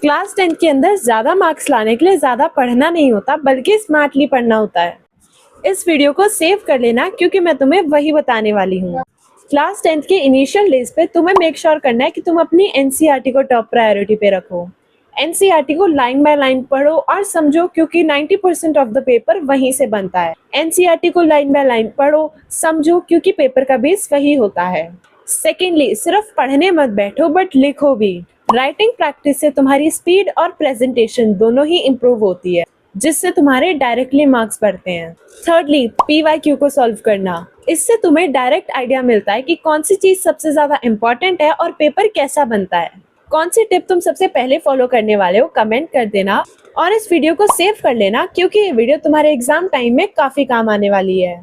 Class 10 के अंदर ज्यादा मार्क्स लाने के लिए ज्यादा पढ़ना नहीं होता बल्कि स्मार्टली पढ़ना होता है। इस वीडियो को सेव कर लेना क्योंकि मैं तुम्हें वही बताने वाली हूँ। क्लास 10 के इनिशियल डेज पे तुम्हें मेक श्योर करना है कि तुम अपनी एनसीईआरटी को टॉप प्रायोरिटी पे रखो। एनसीईआरटी को लाइन बाय लाइन पढ़ो और समझो क्योंकि 90% ऑफ द पेपर वहीं से बनता है। एनसीईआरटी को लाइन बाय लाइन पढ़ो, समझो क्योंकि पेपर का बेस वही होता है। सेकेंडली, सिर्फ पढ़ने मत बैठो बट लिखो भी। राइटिंग प्रैक्टिस से तुम्हारी स्पीड और प्रेजेंटेशन दोनों ही इम्प्रूव होती है, जिससे तुम्हारे डायरेक्टली मार्क्स बढ़ते हैं। थर्डली, पीवाईक्यू को सॉल्व करना। इससे तुम्हें डायरेक्ट आइडिया मिलता है कि कौन सी चीज सबसे ज्यादा इम्पोर्टेंट है और पेपर कैसा बनता है। कौन सी टिप तुम सबसे पहले फॉलो करने वाले हो कमेंट कर देना और इस वीडियो को सेव कर लेना क्योंकि ये वीडियो तुम्हारे एग्जाम टाइम में काफी काम आने वाली है।